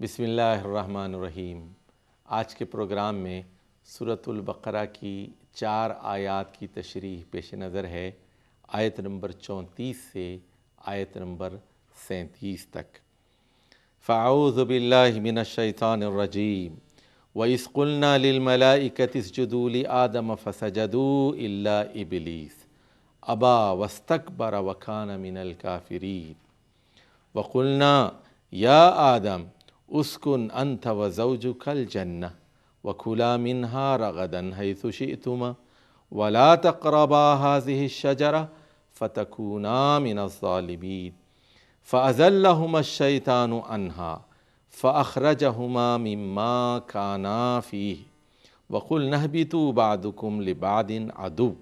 بسم اللہ الرحمن الرحیم۔ آج کے پروگرام میں سورۃ البقرہ کی 4 آیات کی تشریح پیش نظر ہے، آیت نمبر 34 سے آیت نمبر 37 تک۔ فاعوذ باللہ من الشیطان الرجیم وَإِذْ قُلْنَا لِلْمَلَائِكَةِ اسْجُدُوا لِآدَمَ فَسَجَدُوا إِلَّا إِبْلِيسَ أَبَى وَاسْتَكْبَرَ وَكَانَ مِنَ الْكَافِرِينَ وَقُلْنَا يَا آدَمَ اسْكُنْ أَنْتَ وَزَوْجُكَ الْجَنَّةَ وَكُلَا مِنْهَا رَغَدًا حَيْثُ شِئْتُمَا وَلَا تَقْرَبَا هَٰذِهِ الشَّجَرَةَ فَتَكُونَا مِنَ الظَّالِمِينَ فَأَزَلَّهُمَا الشَّيْطَانُ عَنْهَا فَأَخْرَجَهُمَا مِمَّا كَانَا فِيهِ وَقُلْنَا اهْبِطُوا بَعْضُكُمْ لِبَعْضٍ عَدُوٌّ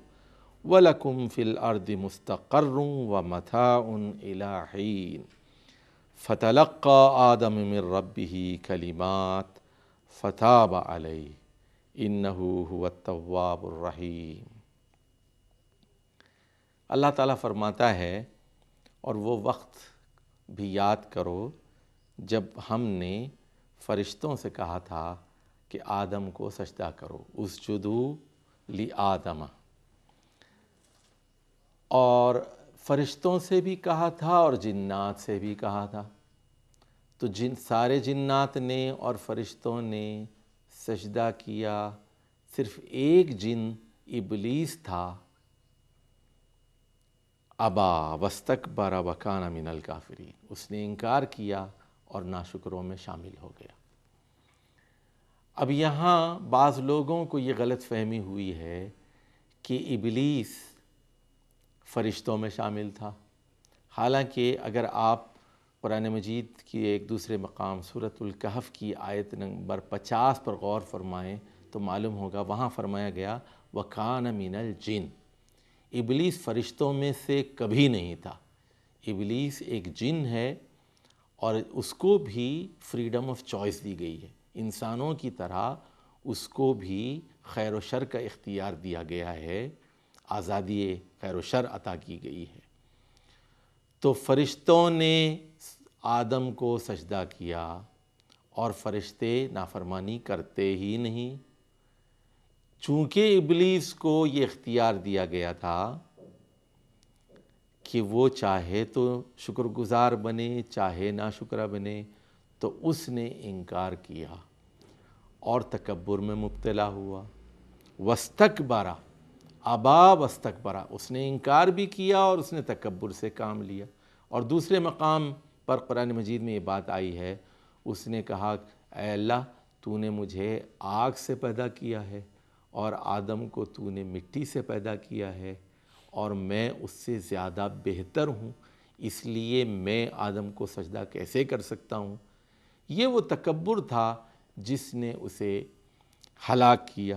وَلَكُمْ فِي الْأَرْضِ مُسْتَقَرٌّ وَمَتَاعٌ إِلَىٰ حِينٍ فَتَلَقَّىٰ آدَمُ مِن رَّبِّهِ كَلِمَاتٍ فَتَابَ عَلَيْهِ إِنَّهُ هُوَ التَّوَّابُ الرَّحِيمُ۔ اللہ تعالیٰ فرماتا ہے، اور وہ وقت بھی یاد کرو جب ہم نے فرشتوں سے کہا تھا کہ آدم کو سجدہ کرو، اسجدوا لآدم، اور فرشتوں سے بھی کہا تھا اور جنات سے بھی کہا تھا۔ تو سارے جنات نے اور فرشتوں نے سجدہ کیا، صرف ایک جن ابلیس تھا، ابا واستکبر وکان من الکافرین، اس نے انکار کیا اور ناشکروں میں شامل ہو گیا۔ اب یہاں بعض لوگوں کو یہ غلط فہمی ہوئی ہے کہ ابلیس فرشتوں میں شامل تھا، حالانکہ اگر آپ قرآن مجید کی ایک دوسرے مقام سورۃ الکہف کی آیت نمبر 50 پر غور فرمائیں تو معلوم ہوگا، وہاں فرمایا گیا وَكَانَ مِنَ الْجِنِّ، ابلیس فرشتوں میں سے کبھی نہیں تھا۔ ابلیس ایک جن ہے اور اس کو بھی فریڈم آف چوائس دی گئی ہے، انسانوں کی طرح اس کو بھی خیر و شر کا اختیار دیا گیا ہے، آزادی خیر و شر عطا کی گئی ہے۔ تو فرشتوں نے آدم کو سجدہ کیا، اور فرشتے نافرمانی کرتے ہی نہیں، چونکہ ابلیس کو یہ اختیار دیا گیا تھا کہ وہ چاہے تو شکر گزار بنے چاہے ناشکرہ بنے، تو اس نے انکار کیا اور تکبر میں مبتلا ہوا۔ واستکبر، ابا واستکبر، اس نے انکار بھی کیا اور اس نے تکبر سے کام لیا۔ اور دوسرے مقام پر قرآن مجید میں یہ بات آئی ہے، اس نے کہا اے اللہ، تو نے مجھے آگ سے پیدا کیا ہے اور آدم کو تو نے مٹی سے پیدا کیا ہے، اور میں اس سے زیادہ بہتر ہوں، اس لیے میں آدم کو سجدہ کیسے کر سکتا ہوں؟ یہ وہ تکبر تھا جس نے اسے ہلاک کیا۔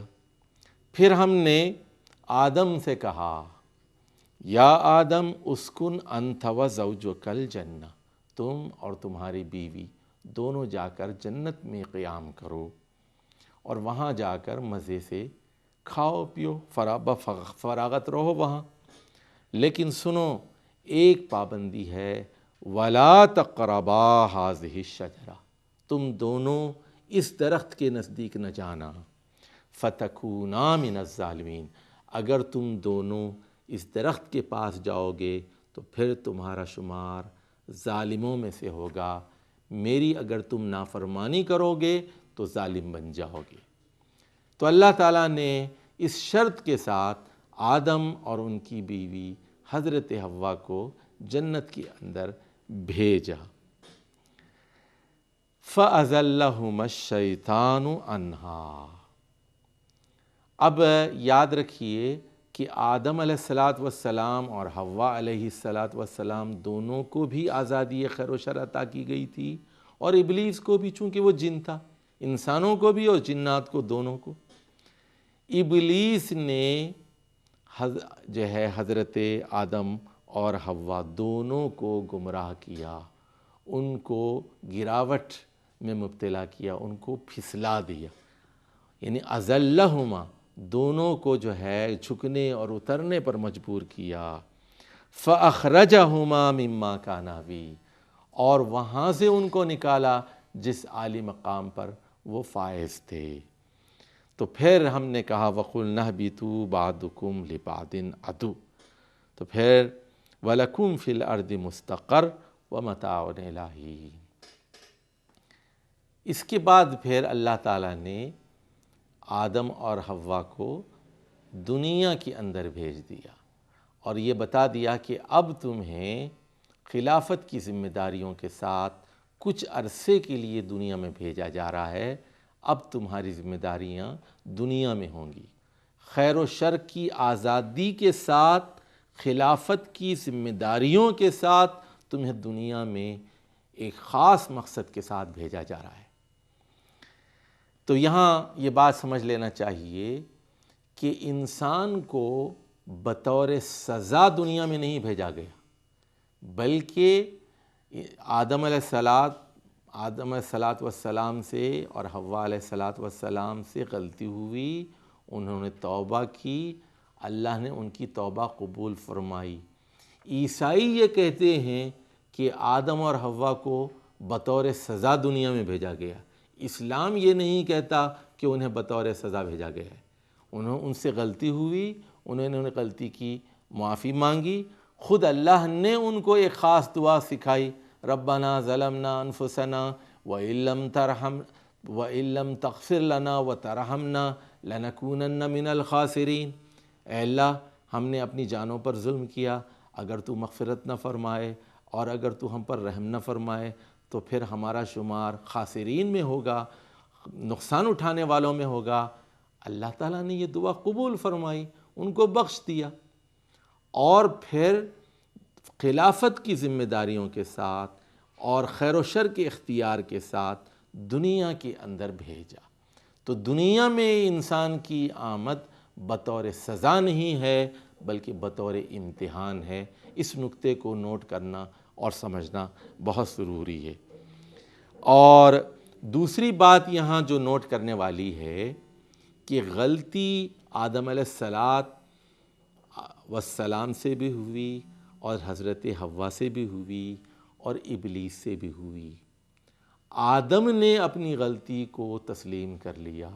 پھر ہم نے آدم سے کہا یا آدم اسکن انت وزوجک الجنہ، تم اور تمہاری بیوی دونوں جا کر جنت میں قیام کرو، اور وہاں جا کر مزے سے کھاؤ پیو، فراغت رہو وہاں، لیکن سنو ایک پابندی ہے، وَلَا تَقْرَبَا هَٰذِهِ الشَّجَرَةَ، تم دونوں اس درخت کے نزدیک نہ جانا، فَتَكُونَا مِنَ الظَّالِمِينَ، اگر تم دونوں اس درخت کے پاس جاؤ گے تو پھر تمہارا شمار ظالموں میں سے ہوگا، میری اگر تم نافرمانی کرو گے تو ظالم بن جاؤ گے۔ تو اللہ تعالیٰ نے اس شرط کے ساتھ آدم اور ان کی بیوی حضرت حوا کو جنت کے اندر بھیجا۔ فَأَزَلَّهُمَا الشَّيْطَانُ عَنْهَا، اب یاد رکھیے کہ آدم علیہ السلام اور حوا علیہ السلام دونوں کو بھی آزادی خیر و شر عطا کی گئی تھی، اور ابلیس کو بھی، چونکہ وہ جن تھا، انسانوں کو بھی اور جنات کو دونوں کو۔ ابلیس نے جو ہے حضرت آدم اور حوا دونوں کو گمراہ کیا، ان کو گراوٹ میں مبتلا کیا، ان کو پھسلا دیا، یعنی ازلہما، دونوں کو جو ہے جھکنے اور اترنے پر مجبور کیا۔ فَأَخْرَجَهُمَا مِمَّا كَانَا فِيهِ، اور وہاں سے ان کو نکالا جس عالی مقام پر وہ فائز تھے۔ تو پھر ہم نے کہا وَقُلْنَا اهْبِطُوا بَعْضُكُمْ لِبَعْضٍ عَدُوٌّ، تو پھر وَلَكُمْ فِي الْأَرْضِ مُسْتَقَرٌّ وَمَتَاعٌ إِلَىٰ حِینٍ۔ اس کے بعد پھر اللہ تعالیٰ نے آدم اور حوا کو دنیا کے اندر بھیج دیا اور یہ بتا دیا کہ اب تمہیں خلافت کی ذمہ داریوں کے ساتھ کچھ عرصے کے لیے دنیا میں بھیجا جا رہا ہے۔ اب تمہاری ذمہ داریاں دنیا میں ہوں گی، خیر و شر کی آزادی کے ساتھ، خلافت کی ذمہ داریوں کے ساتھ تمہیں دنیا میں ایک خاص مقصد کے ساتھ بھیجا جا رہا ہے۔ تو یہاں یہ بات سمجھ لینا چاہیے کہ انسان کو بطور سزا دنیا میں نہیں بھیجا گیا، بلکہ آدم علیہ السلام سے اور حوا علیہ السلام سے غلطی ہوئی، انہوں نے توبہ کی، اللہ نے ان کی توبہ قبول فرمائی۔ عیسائی یہ کہتے ہیں کہ آدم اور حوا کو بطور سزا دنیا میں بھیجا گیا، اسلام یہ نہیں کہتا کہ انہیں بطور سزا بھیجا گیا ہے۔ ان سے غلطی ہوئی، انہوں نے غلطی کی، معافی مانگی، خود اللہ نے ان کو ایک خاص دعا سکھائی، ربنا ظلمنا انفسنا وَإِن لَّمْ تَغْفِرْ لَنَا وَتَرْحَمْنَا لَنَكُونَنَّ مِنَ الْخَاسِرِينَ۔ اے اللہ، ہم نے اپنی جانوں پر ظلم کیا، اگر تو مغفرت نہ فرمائے اور اگر تو ہم پر رحم نہ فرمائے تو پھر ہمارا شمار خاسرین میں ہوگا، نقصان اٹھانے والوں میں ہوگا۔ اللہ تعالیٰ نے یہ دعا قبول فرمائی، ان کو بخش دیا اور پھر خلافت کی ذمہ داریوں کے ساتھ اور خیر و شر کے اختیار کے ساتھ دنیا کے اندر بھیجا۔ تو دنیا میں انسان کی آمد بطور سزا نہیں ہے بلکہ بطور امتحان ہے۔ اس نقطے کو نوٹ کرنا اور سمجھنا بہت ضروری ہے۔ اور دوسری بات یہاں جو نوٹ کرنے والی ہے کہ غلطی آدم علیہ السلام سے بھی ہوئی اور حضرت حوا سے بھی ہوئی اور ابلیس سے بھی ہوئی۔ آدم نے اپنی غلطی کو تسلیم کر لیا،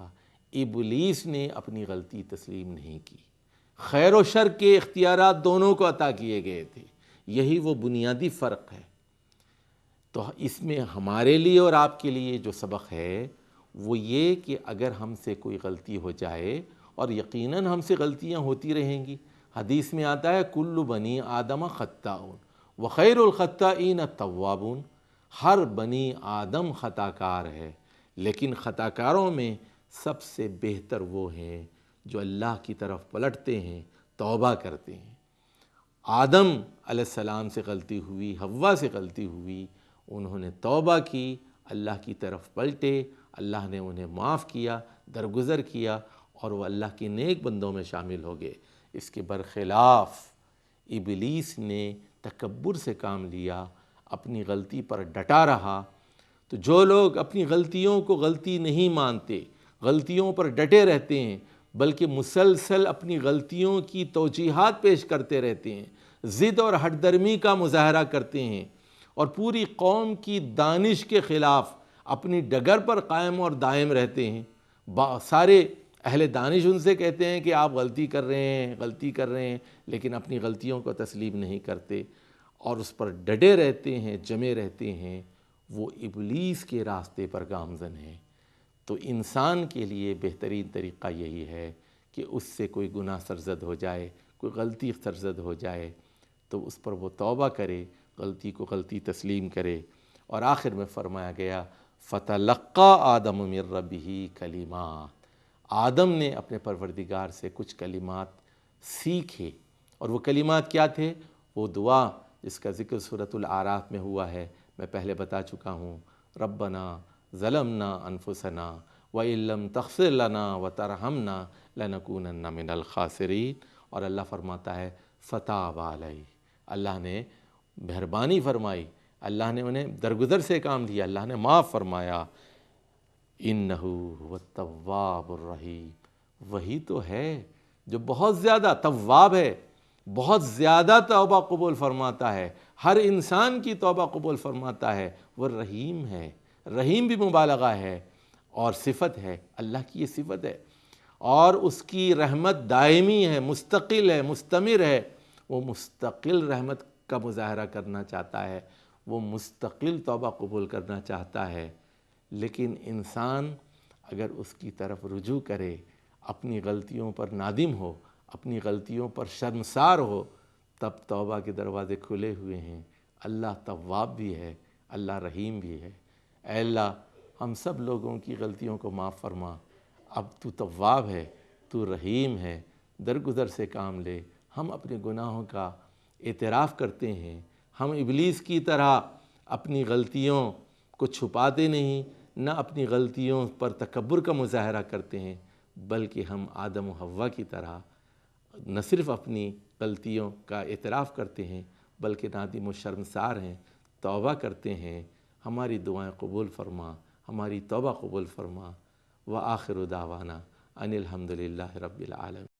ابلیس نے اپنی غلطی تسلیم نہیں کی۔ خیر و شر کے اختیارات دونوں کو عطا کیے گئے تھے، یہی وہ بنیادی فرق ہے۔ تو اس میں ہمارے لیے اور آپ کے لیے جو سبق ہے وہ یہ کہ اگر ہم سے کوئی غلطی ہو جائے، اور یقیناً ہم سے غلطیاں ہوتی رہیں گی، حدیث میں آتا ہے کل بنی آدم خطاؤن وخیر الخطائین التوابون، ہر بنی آدم خطا کار ہے لیکن خطا کاروں میں سب سے بہتر وہ ہیں جو اللہ کی طرف پلٹتے ہیں، توبہ کرتے ہیں۔ آدم علیہ السلام سے غلطی ہوئی، حوا سے غلطی ہوئی، انہوں نے توبہ کی، اللہ کی طرف پلٹے، اللہ نے انہیں معاف کیا، درگزر کیا اور وہ اللہ کے نیک بندوں میں شامل ہو گئے۔ اس کے برخلاف ابلیس نے تکبر سے کام لیا، اپنی غلطی پر ڈٹا رہا۔ تو جو لوگ اپنی غلطیوں کو غلطی نہیں مانتے، غلطیوں پر ڈٹے رہتے ہیں، بلکہ مسلسل اپنی غلطیوں کی توجیحات پیش کرتے رہتے ہیں، ضد اور ہٹ درمی کا مظاہرہ کرتے ہیں اور پوری قوم کی دانش کے خلاف اپنی ڈگر پر قائم اور دائم رہتے ہیں، سارے اہل دانش ان سے کہتے ہیں کہ آپ غلطی کر رہے ہیں لیکن اپنی غلطیوں کو تسلیم نہیں کرتے اور اس پر ڈٹے رہتے ہیں، جمے رہتے ہیں، وہ ابلیس کے راستے پر گامزن ہیں۔ تو انسان کے لیے بہترین طریقہ یہی ہے کہ اس سے کوئی گناہ سرزد ہو جائے، کوئی غلطی سرزد ہو جائے تو اس پر وہ توبہ کرے، غلطی کو غلطی تسلیم کرے۔ اور آخر میں فرمایا گیا فَتَلَقَّى آدَمُ مِن رَّبِّهِ کلمات، آدم نے اپنے پروردگار سے کچھ کلمات سیکھے، اور وہ کلمات کیا تھے؟ وہ دعا جس کا ذکر سورۃ الاعراف میں ہوا ہے، میں پہلے بتا چکا ہوں، ربنا ظلمنا انفسنا وَإِن لَّمْ تَغْفِرْ لَنَا وَتَرْحَمْنَا لَنَكُونَنَّ مِنَ الْخَاسِرِينَ۔ اور اللہ فرماتا ہے فَتَابَ عَلَيْهِ، اللہ نے مہربانی فرمائی، اللہ نے انہیں درگزر سے کام لیا، اللہ نے معاف فرمایا۔ انہو هو التواب الرحیم، وہی تو ہے جو بہت زیادہ تواب ہے، بہت زیادہ توبہ قبول فرماتا ہے، ہر انسان کی توبہ قبول فرماتا ہے، وہ رحیم ہے، رحیم بھی مبالغہ ہے اور صفت ہے، اللہ کی یہ صفت ہے، اور اس کی رحمت دائمی ہے، مستقل ہے، مستمر ہے۔ وہ مستقل رحمت کا مظاہرہ کرنا چاہتا ہے، وہ مستقل توبہ قبول کرنا چاہتا ہے، لیکن انسان اگر اس کی طرف رجوع کرے، اپنی غلطیوں پر نادم ہو، اپنی غلطیوں پر شرمسار ہو، تب توبہ کے دروازے کھلے ہوئے ہیں۔ اللہ تواب بھی ہے، اللہ رحیم بھی ہے۔ اے اللہ ہم سب لوگوں کی غلطیوں کو معاف فرما، اب تو تواب ہے، تو رحیم ہے، درگزر سے کام لے۔ ہم اپنے گناہوں کا اعتراف کرتے ہیں، ہم ابلیس کی طرح اپنی غلطیوں کو چھپاتے نہیں، نہ اپنی غلطیوں پر تکبر کا مظاہرہ کرتے ہیں، بلکہ ہم آدم و حوا کی طرح نہ صرف اپنی غلطیوں کا اعتراف کرتے ہیں بلکہ نادم و شرمسار ہیں، توبہ کرتے ہیں۔ ہماری دعائیں قبول فرما، ہماری توبہ قبول فرما۔ وآخر دعوانا ان الحمد للہ رب العالمین۔